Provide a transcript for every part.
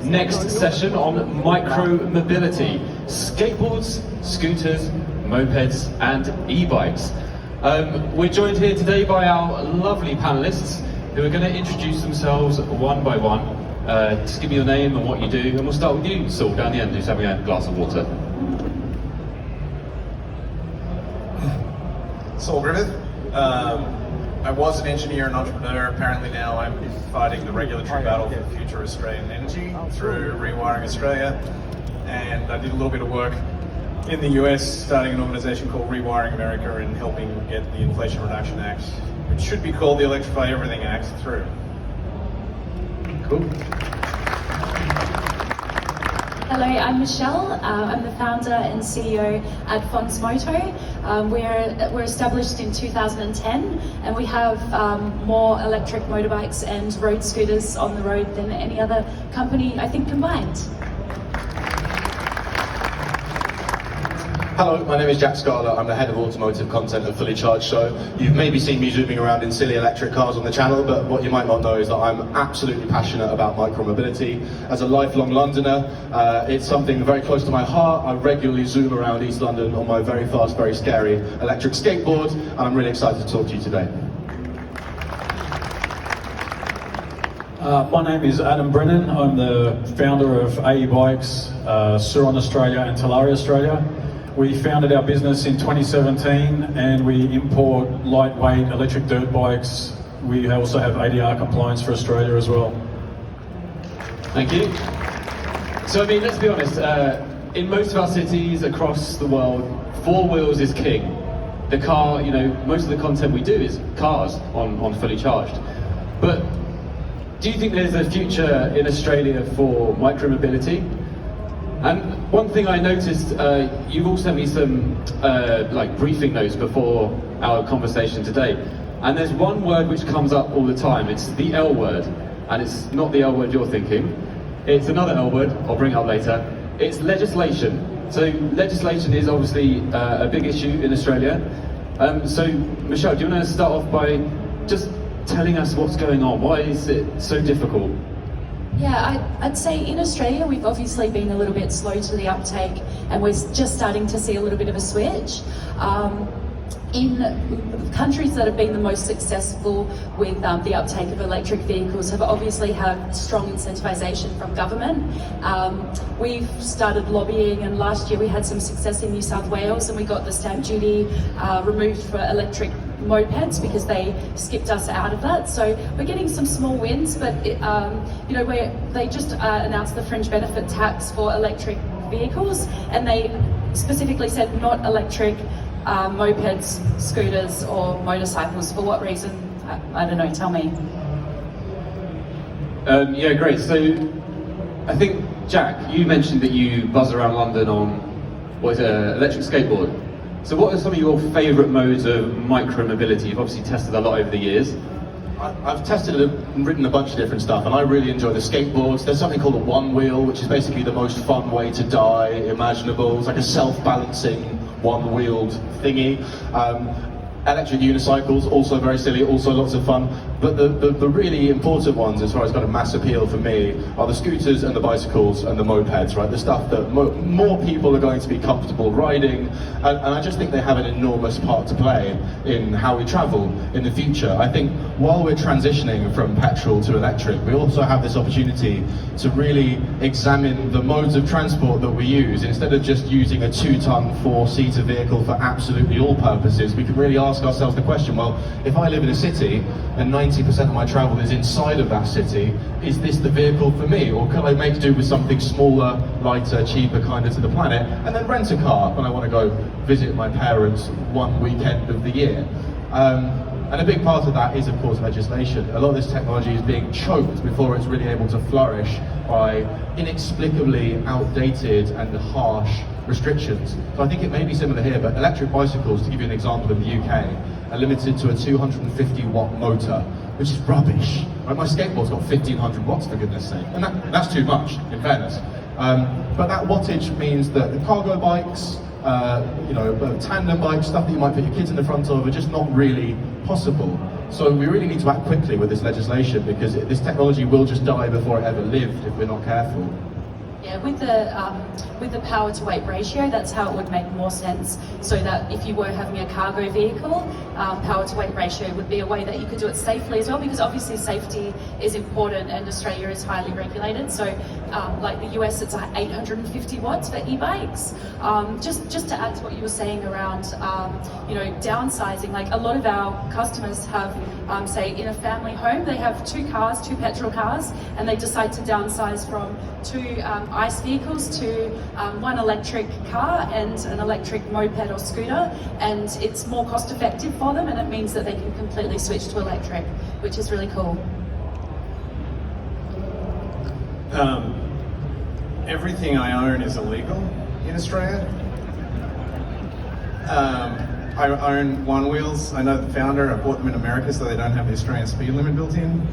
next session on micro-mobility, skateboards, scooters, mopeds and e-bikes. We're joined here today by our lovely panellists who are going to introduce themselves one by one. Just give me your name and what you do, and we'll start with you, Saul, down the end, who's having a glass of water. Saul Griffith. I was an engineer and entrepreneur. Apparently now I'm fighting the regulatory battle for future Australian energy through Rewiring Australia. And I did a little bit of work in the US, starting an organization called Rewiring America and helping get the Inflation Reduction Act, which should be called the Electrify Everything Act, through. Cool. Hello, I'm Michelle. I'm the founder and CEO at Fonsmoto. We're established in 2010 and we have more electric motorbikes and road scooters on the road than any other company, I think, combined. Hello, my name is Jack Scala. I'm the head of automotive content at Fully Charged Show. You've maybe seen me zooming around in silly electric cars on the channel, but what you might not know is that I'm absolutely passionate about micro-mobility. As a lifelong Londoner, it's something very close to my heart. I regularly zoom around East London on my very fast, very scary electric skateboard, and I'm really excited to talk to you today. My name is Adam Brennan. I'm the founder of AE Bikes, Suron Australia and Talari Australia. We founded our business in 2017 and we import lightweight electric dirt bikes. We also have ADR compliance for Australia as well. Thank you. So, I mean, let's be honest, in most of our cities across the world, four wheels is king. The car, you know, most of the content we do is cars on Fully Charged. But do you think there's a future in Australia for micro-mobility? And one thing I noticed, you've all sent me some like briefing notes before our conversation today, and there's one word which comes up all the time. It's the L word, and it's not the L word you're thinking. It's another L word, I'll bring it up later. It's legislation. So legislation is obviously a big issue in Australia. So Michelle, do you want to start off by just telling us what's going on? Why is it so difficult? Yeah, I'd say in Australia we've obviously been a little bit slow to the uptake and we're just starting to see a little bit of a switch. In countries that have been the most successful with the uptake of electric vehicles have obviously had strong incentivization from government. We've started lobbying, and last year we had some success in New South Wales and we got the stamp duty removed for electric mopeds because they skipped us out of that. So we're getting some small wins, but you know, they just announced the fringe benefit tax for electric vehicles, and they specifically said not electric mopeds, scooters or motorcycles. For what reason? I don't know, tell me. Yeah, great. So I think, Jack, you mentioned that you buzz around London on, what is it, electric skateboard. So what are some of your favourite modes of micro-mobility? You've obviously tested a lot over the years. I've tested and ridden a bunch of different stuff, and I really enjoy the skateboards. There's something called a one wheel, which is basically the most fun way to die imaginable. It's like a self-balancing one-wheeled thingy. Electric unicycles, also very silly, also lots of fun. But the really important ones, as far as kind of mass appeal for me, are the scooters and the bicycles and the mopeds, right? The stuff that more people are going to be comfortable riding. And I just think they have an enormous part to play in how we travel in the future. I think while we're transitioning from petrol to electric, we also have this opportunity to really examine the modes of transport that we use. Instead of just using a 2-ton, 4-seater vehicle for absolutely all purposes, we can really ask ourselves the question, well, if I live in a city and 90% of my travel is inside of that city, is this the vehicle for me? Or can I make do with something smaller, lighter, cheaper, kinder to the planet, and then rent a car when I want to go visit my parents one weekend of the year? And a big part of that is, of course, legislation. A lot of this technology is being choked before it's really able to flourish by inexplicably outdated and harsh restrictions. So I think it may be similar here, but electric bicycles, to give you an example, in the UK, are limited to a 250-watt motor, which is rubbish. Right? My skateboard's got 1,500 watts, for goodness sake, and that's too much, in fairness. But that wattage means that the cargo bikes, tandem bikes, stuff that you might put your kids in the front of, are just not really possible. So we really need to act quickly with this legislation because this technology will just die before it ever lived if we're not careful. Yeah, with the power to weight ratio, that's how it would make more sense. So that if you were having a cargo vehicle, power to weight ratio would be a way that you could do it safely as well, because obviously safety is important and Australia is highly regulated. So like the US, it's 850 watts for e-bikes. Just to add to what you were saying around downsizing, like a lot of our customers have, say in a family home, they have 2 cars, 2 petrol cars, and they decide to downsize from 2 ICE vehicles to 1 electric car and an electric moped or scooter, and it's more cost effective for them, and it means that they can completely switch to electric, which is really cool. Everything I own is illegal in Australia. I own One Wheels. I know the founder. I bought them in America so they don't have the Australian speed limit built in.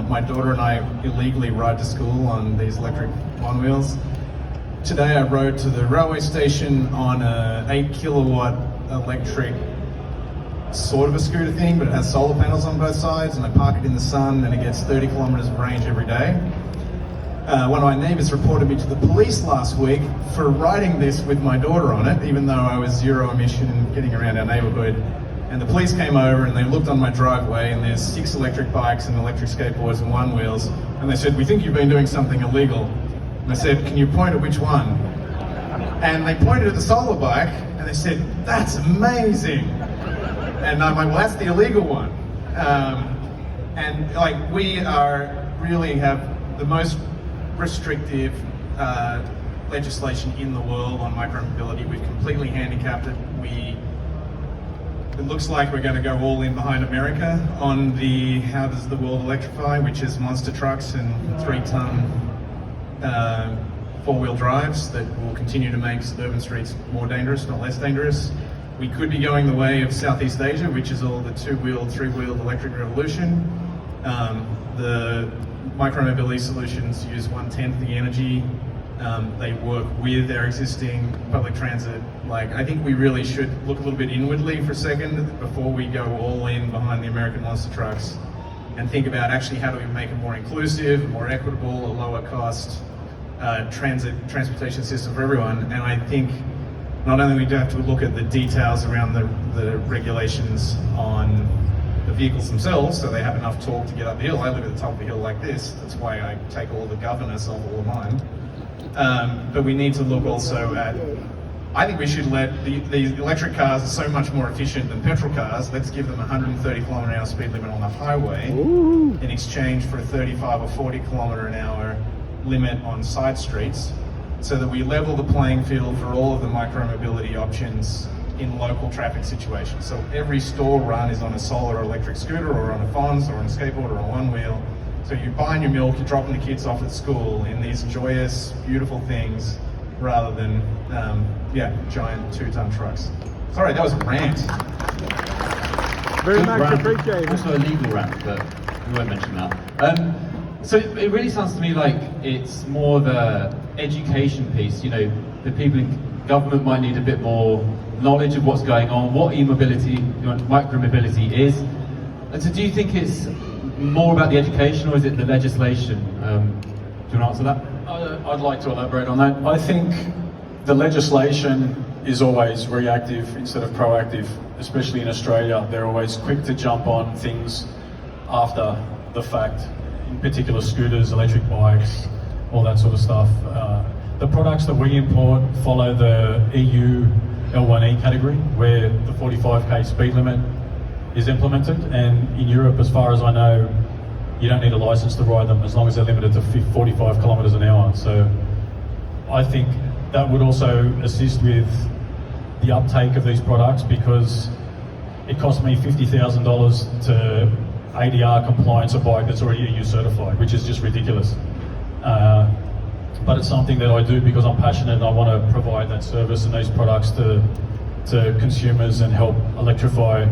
My daughter and I illegally ride to school on these electric One Wheels. Today I rode to the railway station on a 8 kilowatt electric sort of a scooter thing, but it has solar panels on both sides, and I park it in the sun and it gets 30 kilometers of range every day. One of my neighbors reported me to the police last week for riding this with my daughter on it, even though I was 0 emission and getting around our neighborhood. And the police came over and they looked on my driveway, and there's 6 electric bikes and electric skateboards and One Wheels, and they said, "We think you've been doing something illegal." And I said, "Can you point at which one?" And they pointed at the solar bike and they said, "That's amazing." And I'm like, "Well, that's the illegal one." And like, we really have the most restrictive legislation in the world on micromobility. We've completely handicapped it. It looks like we're going to go all in behind America on the How Does the World Electrify, which is monster trucks and 3-ton 4-wheel drives that will continue to make suburban streets more dangerous, not less dangerous. We could be going the way of Southeast Asia, which is all the 2-wheeled, 3-wheeled electric revolution. The micromobility solutions use 1/10 the energy. They work with their existing public transit. Like, I think we really should look a little bit inwardly for a second before we go all in behind the American monster trucks, and think about actually how do we make it more inclusive, more equitable, a lower cost transportation system for everyone. And I think not only we do have to look at the details around the regulations on the vehicles themselves, so they have enough torque to get up the hill. I live at the top of the hill like this. That's why I take all the governance off all of mine. But we need to look also at, I think we should let these electric cars are so much more efficient than petrol cars. Let's give them a 130 kilometre an hour speed limit on the highway in exchange for a 35 or 40 kilometre an hour limit on side streets, so that we level the playing field for all of the micromobility options in local traffic situations. So every store run is on a solar or electric scooter, or on a Fonz, or on a skateboard, or on One Wheel. So you're buying your milk, you're dropping the kids off at school in these joyous, beautiful things, rather than, giant 2-ton trucks. Sorry, that was a rant. Very much appreciated. Also a legal rant, but we won't mention that. So it really sounds to me like it's more the education piece. You know, the people in government might need a bit more knowledge of what's going on, what e-mobility, micromobility is. And so do you think it's more about the education, or is it the legislation? Do you want to answer that? I'd like to elaborate on that. I think the legislation is always reactive instead of proactive, especially in Australia. They're always quick to jump on things after the fact, in particular scooters, electric bikes, all that sort of stuff. The products that we import follow the EU L1E category, where the 45k speed limit is implemented, and in Europe, as far as I know, you don't need a license to ride them as long as they're limited to 45 kilometers an hour. So I think that would also assist with the uptake of these products, because it cost me $50,000 to ADR compliance a bike that's already EU certified, which is just ridiculous. But it's something that I do because I'm passionate and I want to provide that service and these products to consumers and help electrify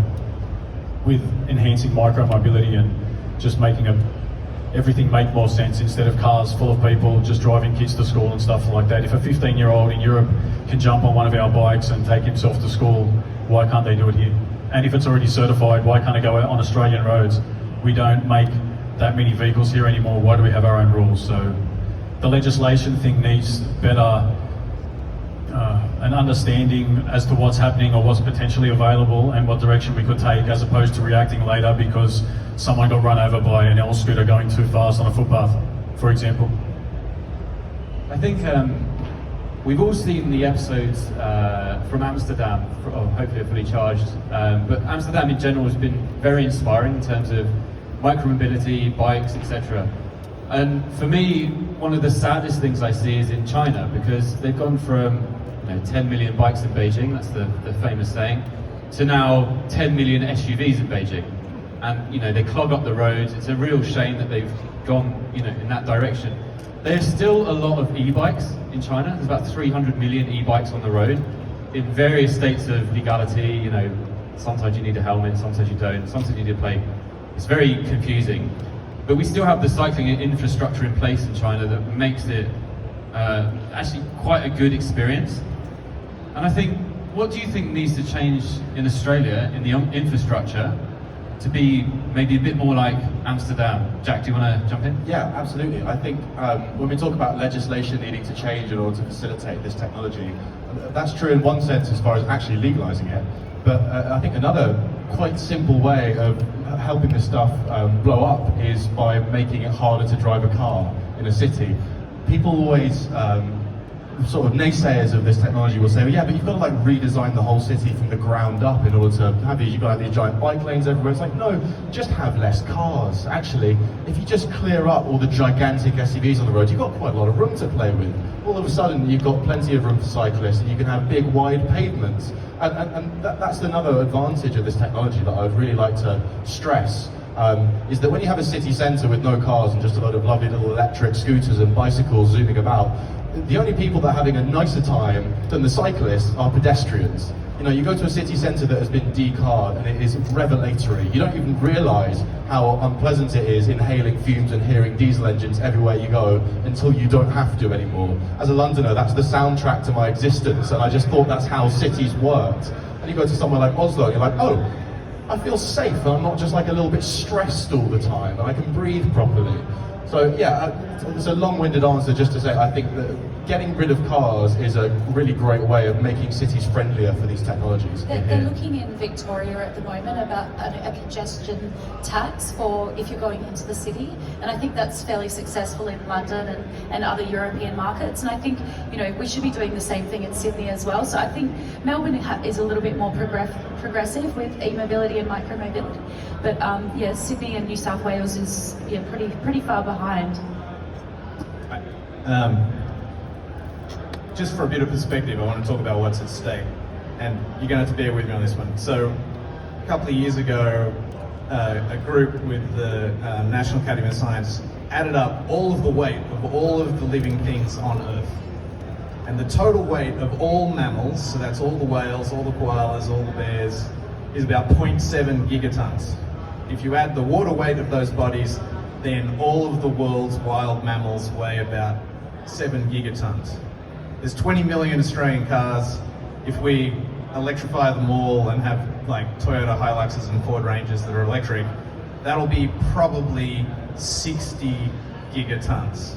with enhancing micro-mobility and just making everything make more sense, instead of cars full of people just driving kids to school and stuff like that. If a 15-year-old in Europe can jump on one of our bikes and take himself to school, why can't they do it here? And if it's already certified, why can't it go out on Australian roads? We don't make that many vehicles here anymore. Why do we have our own rules? So the legislation thing needs better an understanding as to what's happening or what's potentially available and what direction we could take, as opposed to reacting later because someone got run over by an L scooter going too fast on a footpath, for example. I think we've all seen the episodes from Amsterdam, hopefully fully charged, but Amsterdam in general has been very inspiring in terms of micromobility, bikes, etc. And for me, one of the saddest things I see is in China, because they've gone from 10 million bikes in Beijing, that's the famous saying, to now 10 million SUVs in Beijing. And they clog up the roads. It's a real shame that they've gone in that direction. There's still a lot of e-bikes in China. There's about 300 million e-bikes on the road in various states of legality. Sometimes you need a helmet, sometimes you don't, sometimes you need a plate. It's very confusing. But we still have the cycling infrastructure in place in China that makes it actually quite a good experience. And I think, what do you think needs to change in Australia in the infrastructure to be maybe a bit more like Amsterdam? Jack, do you want to jump in? Yeah, absolutely. I think when we talk about legislation needing to change in order to facilitate this technology, that's true in one sense as far as actually legalizing it. But I think another quite simple way of helping this stuff blow up is by making it harder to drive a car in a city. People always, sort of naysayers of this technology will say, well, yeah, but you've got to like redesign the whole city from the ground up in order to have these, you've got these giant bike lanes everywhere. It's like, no, just have less cars. Actually, if you just clear up all the gigantic SUVs on the road, you've got quite a lot of room to play with. All of a sudden, you've got plenty of room for cyclists, and you can have big, wide pavements. And that's another advantage of this technology that I would really like to stress, is that when you have a city centre with no cars and just a lot of lovely little electric scooters and bicycles zooming about, the only people that are having a nicer time than the cyclists are pedestrians. You go to a city centre that has been decarred and it is revelatory. You don't even realise how unpleasant it is inhaling fumes and hearing diesel engines everywhere you go until you don't have to anymore. As a Londoner, that's the soundtrack to my existence, and I just thought that's how cities worked. And you go to somewhere like Oslo and you're like, oh, I feel safe and I'm not just like a little bit stressed all the time and I can breathe properly. So yeah, it's a long-winded answer just to say I think that getting rid of cars is a really great way of making cities friendlier for these technologies. They're looking in Victoria at the moment about a congestion tax for if you're going into the city, and I think that's fairly successful in London and other European markets, and I think we should be doing the same thing in Sydney as well. So I think Melbourne is a little bit more progressive with e-mobility and micro-mobility, but yeah, Sydney and New South Wales is pretty far behind. Just for a bit of perspective, I want to talk about what's at stake, and you're going to have to bear with me on this one. So, a couple of years ago, a group with the National Academy of Science added up all of the weight of all of the living things on Earth. And the total weight of all mammals, so that's all the whales, all the koalas, all the bears, is about 0.7 gigatons. If you add the water weight of those bodies, then all of the world's wild mammals weigh about 7 gigatons. There's 20 million Australian cars. If we electrify them all and have like Toyota Hiluxes and Ford Rangers that are electric, that'll be probably 60 gigatons.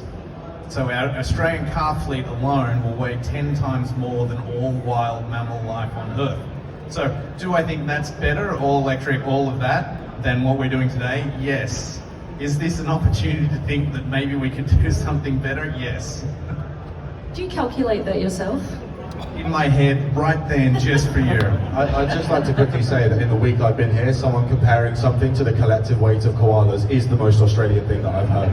So our Australian car fleet alone will weigh 10 times more than all wild mammal life on Earth. So do I think that's better, all electric, all of that, than what we're doing today? Yes. Is this an opportunity to think that maybe we could do something better? Yes. Do you calculate that yourself? In my head, right then, just for you. I'd just like to quickly say that in the week I've been here, someone comparing something to the collective weight of koalas is the most Australian thing that I've heard.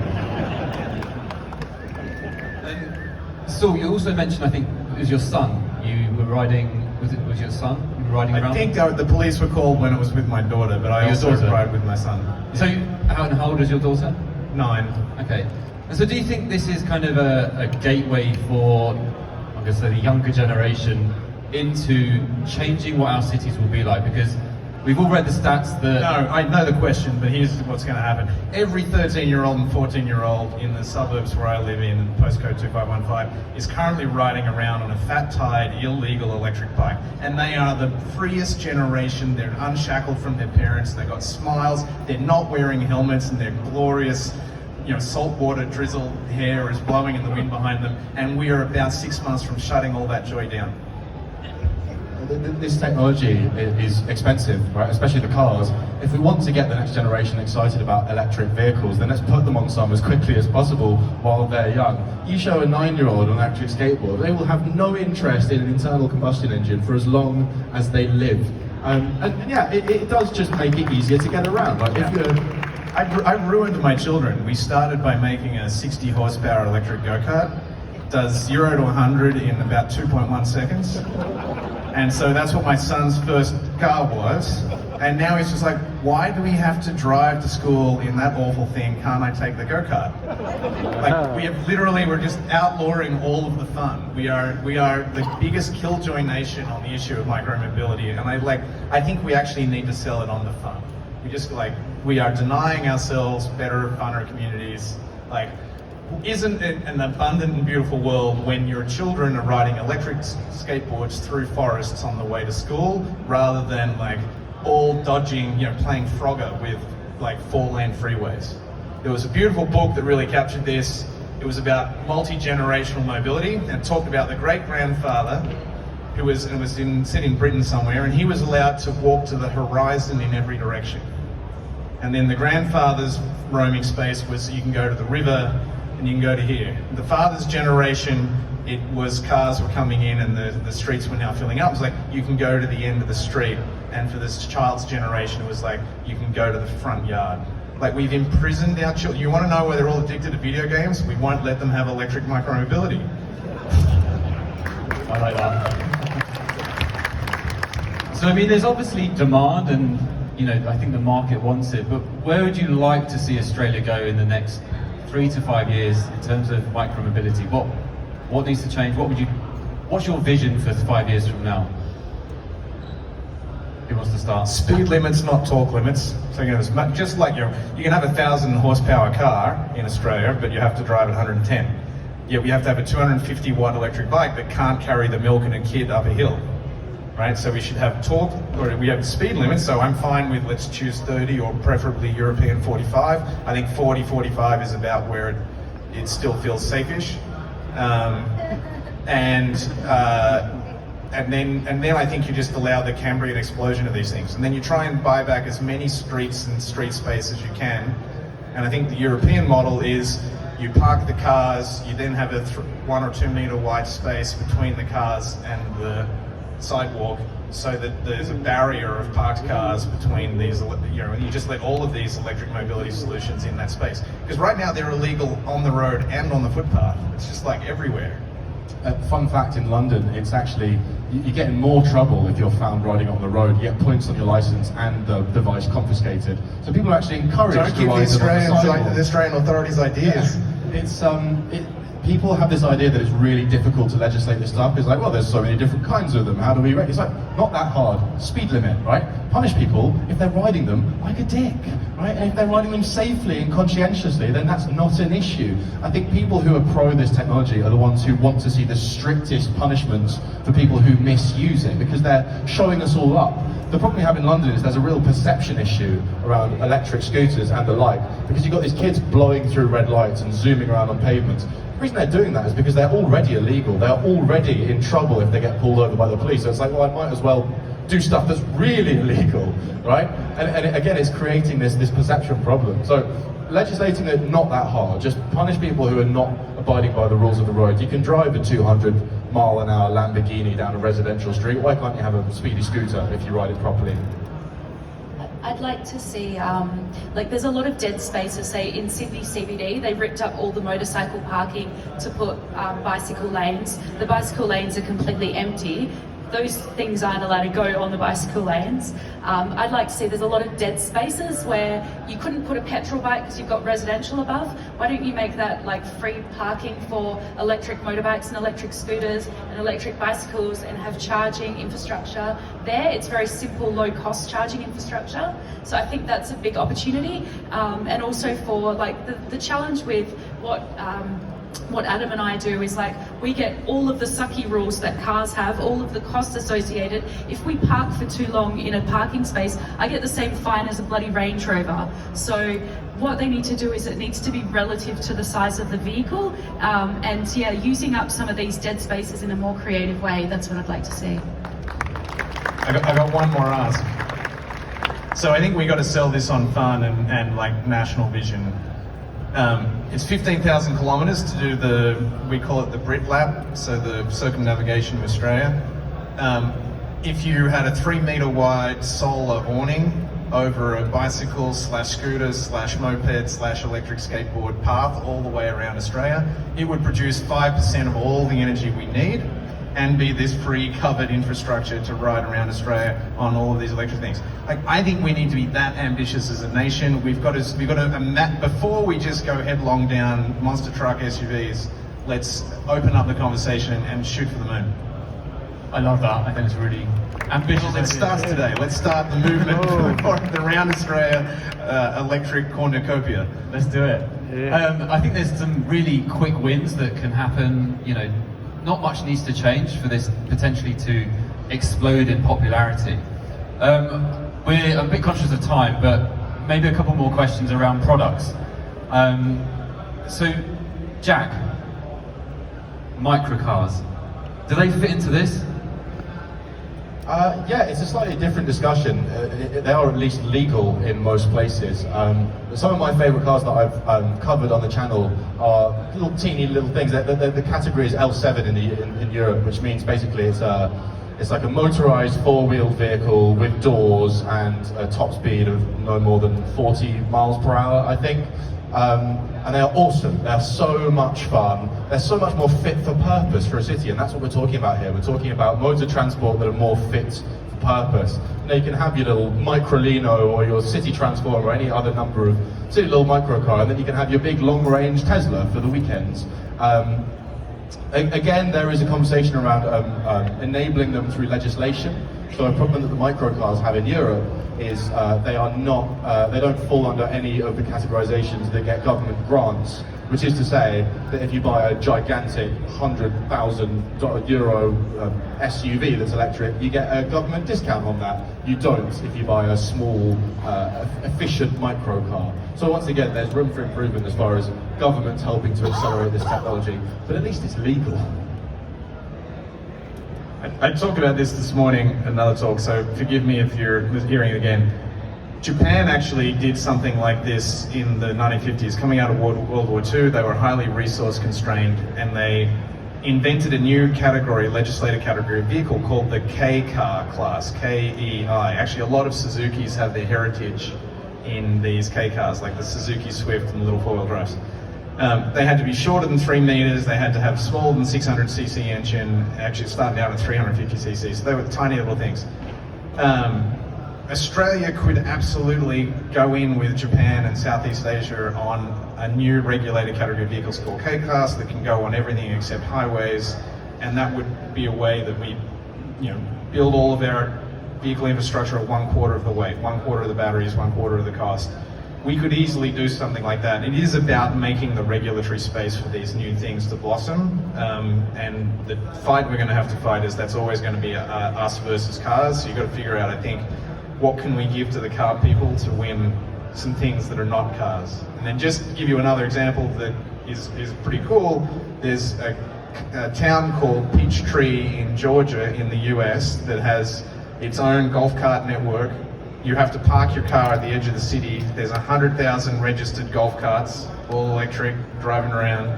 And so you also mentioned, I think, it was your son. You were riding, was your son? You were riding around? I think the police were called when it was with my daughter, but I also ride with my son. So how old is your daughter? 9. Okay. And so do you think this is kind of a gateway for, I'm going to say, the younger generation into changing what our cities will be like? Because We've all read the stats that... No, I know the question, but here's what's going to happen. Every 13-year-old and 14-year-old in the suburbs where I live in, postcode 2515, is currently riding around on a fat-tired, illegal electric bike. And they are the freest generation. They're unshackled from their parents. They've got smiles. They're not wearing helmets, and they're glorious. You know, saltwater drizzled hair is blowing in the wind behind them. And we are about 6 months from shutting all that joy down. This technology is expensive, right? Especially the cars. If we want to get the next generation excited about electric vehicles, then let's put them on some as quickly as possible while they're young. You show a 9-year-old an electric skateboard, they will have no interest in an internal combustion engine for as long as they live. And yeah, it does just make it easier to get around. Like if you're I ruined my children. We started by making a 60 horsepower electric go-kart. Does 0 to 100 in about 2.1 seconds. And so that's what my son's first car was. And now he's just like, why do we have to drive to school in that awful thing? Can't I take the go-kart? Like, we're just outlawing all of the fun. We are the biggest killjoy nation on the issue of micromobility. And I think we actually need to sell it on the fun. We are denying ourselves better, funner communities. Like, isn't it an abundant and beautiful world when your children are riding electric skateboards through forests on the way to school, rather than like all dodging, playing Frogger with like 4-lane freeways? There was a beautiful book that really captured this. It was about multi-generational mobility, and it talked about the great-grandfather who was set in Britain somewhere, and he was allowed to walk to the horizon in every direction. And then the grandfather's roaming space was, you can go to the river and you can go to here. The father's generation, it was cars were coming in and the streets were now filling up. It was like, you can go to the end of the street. And for this child's generation, it was like, you can go to the front yard. Like, we've imprisoned our children. You want to know why they're all addicted to video games? We won't let them have electric micromobility. I like that. So, I mean, there's obviously demand and, I think the market wants it, but where would you like to see Australia go in the next 3 to 5 years in terms of micromobility? What needs to change? What's your vision for 5 years from now? Who wants to start? Speed limits, not torque limits. So just like you can have a 1,000 horsepower car in Australia, but you have to drive at 110. Yet we have to have a 250 watt electric bike that can't carry the milk and a kid up a hill. Right? So we should have torque, or we have speed limits, so I'm fine with, let's choose 30 or preferably European 45. I think 40, 45 is about where it still feels safe-ish. And then I think you just allow the Cambrian explosion of these things. And then you try and buy back as many streets and street space as you can. And I think the European model is you park the cars, you then have a 1 or 2 meter wide space between the cars and the sidewalk, so that there's a barrier of parked cars between these, and you just let all of these electric mobility solutions in that space. Because right now they're illegal on the road and on the footpath. It's just like everywhere. Fun fact, in London, it's actually, you get in more trouble if you're found riding on the road. You get points on your license and the device confiscated. So people are actually encouraged Don't to give the ride them on the Australians, sidewalk. the Australian authorities ideas. Yeah. It's people have this idea that it's really difficult to legislate this stuff. It's like, well, there's so many different kinds of them. How do we rate? It's like, not that hard. Speed limit, right? Punish people if they're riding them like a dick, right? And if they're riding them safely and conscientiously, then that's not an issue. I think people who are pro this technology are the ones who want to see the strictest punishments for people who misuse it, because they're showing us all up. The problem we have in London is there's a real perception issue around electric scooters and the like, because you've got these kids blowing through red lights and zooming around on pavements. The reason they're doing that is because they're already illegal. They're already in trouble if they get pulled over by the police. So it's like, well, I might as well do stuff that's really illegal, right? And again, it's creating this perception problem. So legislating it, not that hard. Just punish people who are not abiding by the rules of the road. You can drive a 200-mile-an-hour Lamborghini down a residential street. Why can't you have a speedy scooter if you ride it properly? I'd like to see, there's a lot of dead spaces, say in Sydney CBD, they ripped up all the motorcycle parking to put bicycle lanes. The bicycle lanes are completely empty. those things aren't allowed to go on the bicycle lanes. I'd like to see, there's a lot of dead spaces where you couldn't put a petrol bike because you've got residential above. Why don't you make that like free parking for electric motorbikes and electric scooters and electric bicycles, and have charging infrastructure there? It's very simple, low cost charging infrastructure. So I think that's a big opportunity. And also for like the challenge with what Adam and I do is, like, we get all of the sucky rules that cars have, all of the costs associated. If we park for too long in a parking space, I get the same fine as a bloody Range Rover. So what they need to do is, it needs to be relative to the size of the vehicle, and yeah, using up some of these dead spaces in a more creative way. That's what I'd like to see. I got one more ask. So I think we got to sell this on fun and like national vision. It's 15,000 kilometres to do we call it the Brit Lap, so the circumnavigation of Australia. If you had a 3-metre wide solar awning over a bicycle / scooter / moped / electric skateboard path all the way around Australia, it would produce 5% of all the energy we need and be this free covered infrastructure to ride around Australia on all of these electric things. Like, I think we need to be that ambitious as a nation. We've got to before we just go headlong down monster truck SUVs, let's open up the conversation and shoot for the moon. I love that. I think it's really ambitious. Let's start today. Let's start the movement for the Round Australia electric cornucopia. Let's do it. Yeah. I think there's some really quick wins that can happen. You know, not much needs to change for this potentially to explode in popularity. We're a bit conscious of time, but maybe a couple more questions around products. So, Jack, microcars, do they fit into this? Yeah, it's a slightly different discussion. They are at least legal in most places. Some of my favourite cars that I've covered on the channel are teeny little things. The category is L7 in Europe, which means basically it's like a motorised 4-wheeled vehicle with doors and a top speed of no more than 40 miles per hour, I think. And they are awesome. They are so much fun. They're so much more fit for purpose for a city, and that's what we're talking about here. We're talking about modes of transport that are more fit for purpose. You know, you can have your little Microlino or your City Transformer or any other number of silly little microcar, and then you can have your big long-range Tesla for the weekends. Again, there is a conversation around enabling them through legislation. So a problem that the microcars have in Europe is they don't fall under any of the categorizations that get government grants, which is to say that if you buy a gigantic €100,000 SUV that's electric, you get a government discount on that. You don't if you buy a small, efficient microcar. So once again, there's room for improvement as far as governments helping to accelerate this technology, but at least it's legal. I talked about this morning, another talk, so forgive me if you're hearing it again. Japan actually did something like this in the 1950s. Coming out of World War II, they were highly resource constrained, and they invented a new category, legislative category of vehicle called the K-car class, K-E-I. Actually, a lot of Suzukis have their heritage in these K-cars, like the Suzuki Swift and the little four-wheel drives. They had to be shorter than 3 meters, they had to have smaller than 600cc engine, actually starting out at 350cc, so they were tiny little things. Australia could absolutely go in with Japan and Southeast Asia on a new regulated category of vehicles called K-Class that can go on everything except highways, and that would be a way that we, build all of our vehicle infrastructure at 1/4 of the weight, 1/4 of the batteries, 1/4 of the cost. We could easily do something like that. It is about making the regulatory space for these new things to blossom, and the fight we're going to have to fight is that's always going to be us versus cars. So you've got to figure out, I think, what can we give to the car people to win some things that are not cars. And then just to give you another example that is pretty cool, there's a town called Peachtree in Georgia in the US that has its own golf cart network. You have to park your car at the edge of the city. There's 100,000 registered golf carts, all electric, driving around,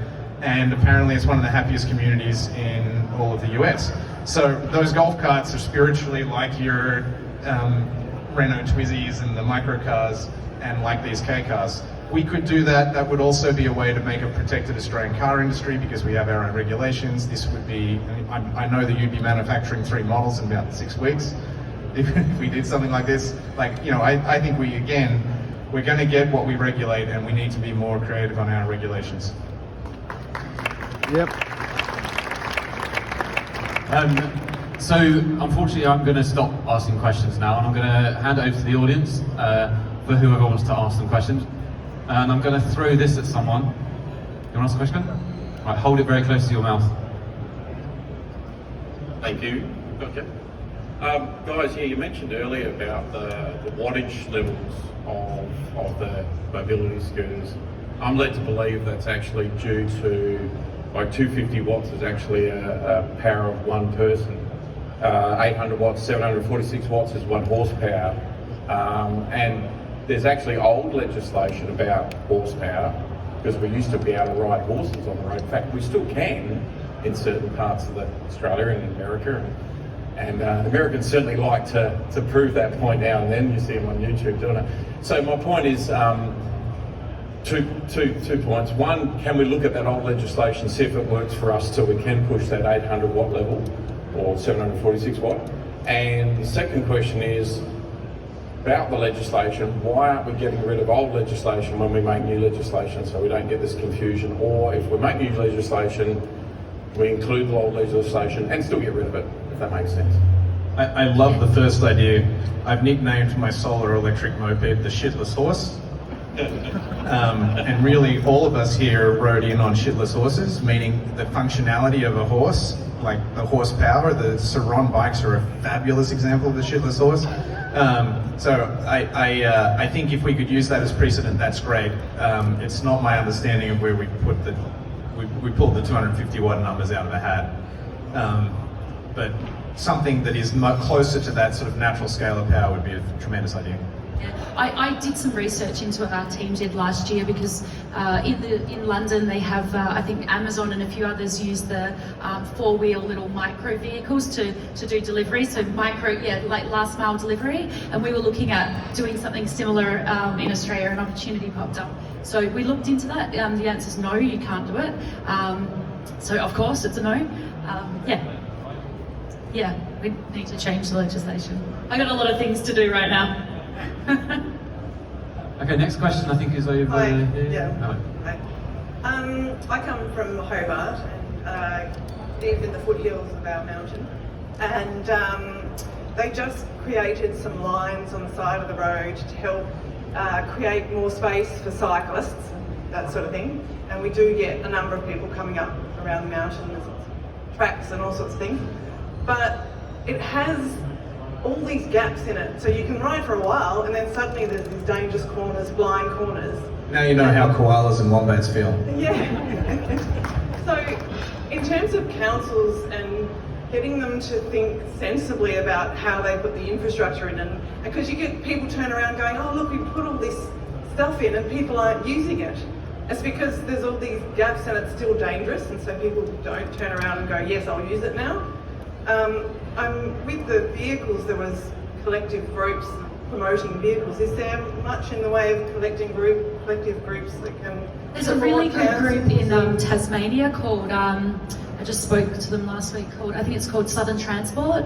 and apparently it's one of the happiest communities in all of the US. So those golf carts are spiritually like your Renault Twizzys and the microcars, and like these K-cars. we could do that. That would also be a way to make a protected Australian car industry because we have our own regulations. This would be, I know that you'd be manufacturing 3 models in about 6 weeks if we did something like this. Like, you know, I think we're going to get what we regulate, and we need to be more creative on our regulations. Yep. So unfortunately, I'm going to stop asking questions now, and I'm going to hand it over to the audience for whoever wants to ask some questions. And I'm going to throw this at someone. You want to ask a question? Right, hold it very close to your mouth. Thank you. Okay. Guys, yeah, you mentioned earlier about the wattage levels of the mobility scooters. I'm led to believe that's actually due to, like, 250 watts is actually a power of one person. 800 watts, 746 watts is 1 horsepower. And there's actually old legislation about horsepower, because we used to be able to ride horses on the road. In fact, we still can in certain parts of Australia and America. And the Americans certainly like to prove that point now and then. You see them on YouTube doing it. So my point is, two points. One, can we look at that old legislation, see if it works for us so we can push that 800 watt level or 746 watt? And the second question is about the legislation. Why aren't we getting rid of old legislation when we make new legislation so we don't get this confusion? Or if we make new legislation, we include the old legislation and still get rid of it, if that makes sense. I love the first idea. I've nicknamed my solar electric moped the shitless horse. And really all of us here rode in on shitless horses, meaning the functionality of a horse, like the horsepower. The Saron bikes are a fabulous example of the shitless horse. So I think if we could use that as precedent, that's great. It's not my understanding of where we put we pulled the 250 watt numbers out of the hat. But something that is much closer to that sort of natural scale of power would be a tremendous idea. I did some research into what our team did last year, because in London they have, I think Amazon and a few others use the 4-wheel little micro vehicles to do delivery, so like last mile delivery, and we were looking at doing something similar in Australia. An opportunity popped up. So we looked into that. The answer is no, you can't do it. So of course it's a no. Yeah, we need to change the legislation. I got a lot of things to do right now. Okay, next question I think is over here. Yeah. Hi. I come from Hobart, and deep in the foothills of our mountain, and they just created some lines on the side of the road to help create more space for cyclists, that sort of thing. And we do get a number of people coming up around the mountain, there's tracks and all sorts of things. But it has all these gaps in it, so you can ride for a while and then suddenly there's these dangerous corners, blind corners. Now you know how koalas and wombats feel. Yeah. So in terms of councils and getting them to think sensibly about how they put the infrastructure in, and because you get people turn around going, oh look, we put all this stuff in and people aren't using it. It's because there's all these gaps and it's still dangerous, and so people don't turn around and go, yes, I'll use it now. With the vehicles, there was collective groups promoting vehicles. Is there much in the way of collective groups that can... There's a really good group in Tasmania called, I just spoke to them last week, I think it's called Southern Transport.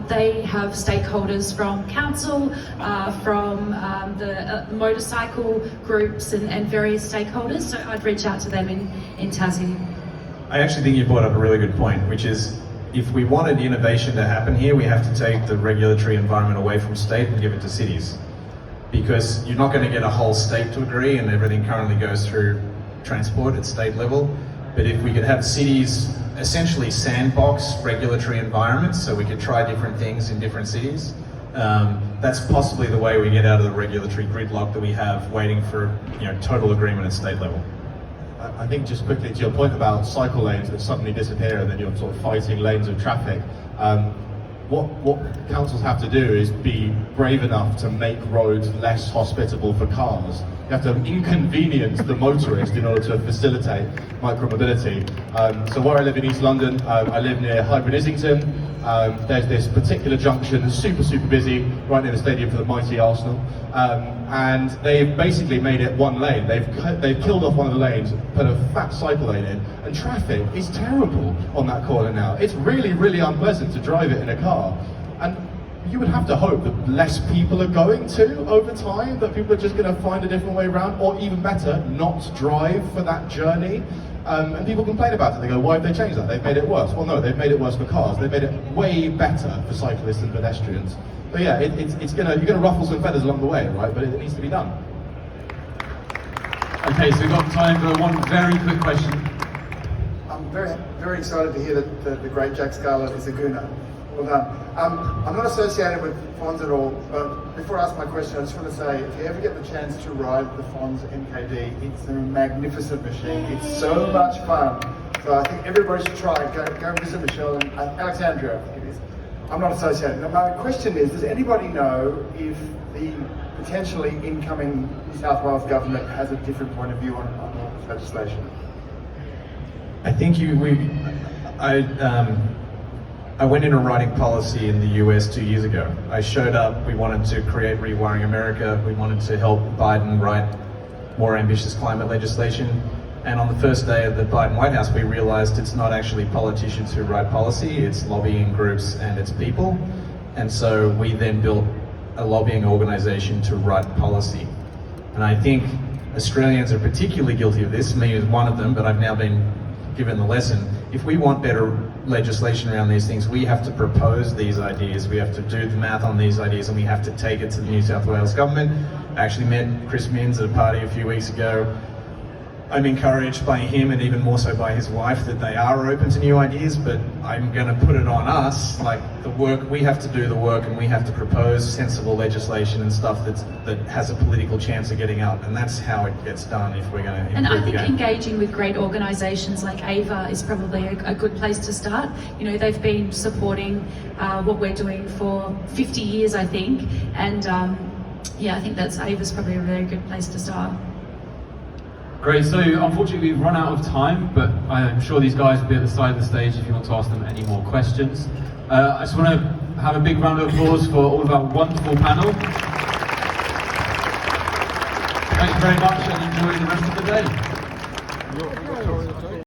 They have stakeholders from council, from the motorcycle groups and various stakeholders, so I'd reach out to them in Tassie. I actually think you brought up a really good point, which is if we wanted innovation to happen here, we have to take the regulatory environment away from state and give it to cities. Because you're not going to get a whole state to agree, and everything currently goes through transport at state level. But if we could have cities essentially sandbox regulatory environments, so we could try different things in different cities, that's possibly the way we get out of the regulatory gridlock that we have waiting for total agreement at state level. I think just quickly to your point about cycle lanes that suddenly disappear and then you're sort of fighting lanes of traffic, what councils have to do is be brave enough to make roads less hospitable for cars You have to inconvenience the motorist in order to facilitate micromobility. So where I live in East London, I live near Highbury Islington. There's this particular junction that's super busy, right near the stadium for the mighty Arsenal. And they've basically made it one lane. They've killed off one of the lanes, put a fat cycle lane in, and traffic is terrible on that corner now. It's really unpleasant to drive it in a car. And you would have to hope that less people are going to over time, that people are just going to find a different way around, or even better, not drive for that journey. And people complain about it. They go, why have they changed that? They've made it worse. Well, no, they've made it worse for cars. They've made it way better for cyclists and pedestrians. But yeah, you're gonna ruffle some feathers along the way, right? But it needs to be done. Okay, so we've got time for one very quick question. I'm very excited to hear that the great Jack Scarlett is a gooner. Well done. I'm not associated with Fonz at all, but before I ask my question, I just want to say, if you ever get the chance to ride the Fonz MKD, it's a magnificent machine. It's so much fun. So I think everybody should try it. Go and visit Michelle and Alexandria. It is. I'm not associated. Now, my question is, does anybody know if the potentially incoming New South Wales government has a different point of view on this legislation? I think I went into writing policy in the US 2 years ago. I showed up, we wanted to create Rewiring America, we wanted to help Biden write more ambitious climate legislation. And on the first day of the Biden White House, we realized it's not actually politicians who write policy, it's lobbying groups and it's people. And so we then built a lobbying organization to write policy. And I think Australians are particularly guilty of this, me as one of them, but I've now been given the lesson. If we want better legislation around these things, we have to propose these ideas, we have to do the math on these ideas, and we have to take it to the New South Wales government. I actually met Chris Minns at a party a few weeks ago. I'm encouraged by him, and even more so by his wife, that they are open to new ideas, but I'm going to put it on us, like the work, we have to do the work, and we have to propose sensible legislation and stuff that has a political chance of getting out, and that's how it gets done if we're going to And I improve the think game. engaging with great organisations like AVA is probably a good place to start. You know, they've been supporting what we're doing for 50 years, I think, and yeah, I think AVA's probably a very good place to start. Great, so unfortunately we've run out of time, but I'm sure these guys will be at the side of the stage if you want to ask them any more questions. I just want to have a big round of applause for all of our wonderful panel. Thank you very much and enjoy the rest of the day.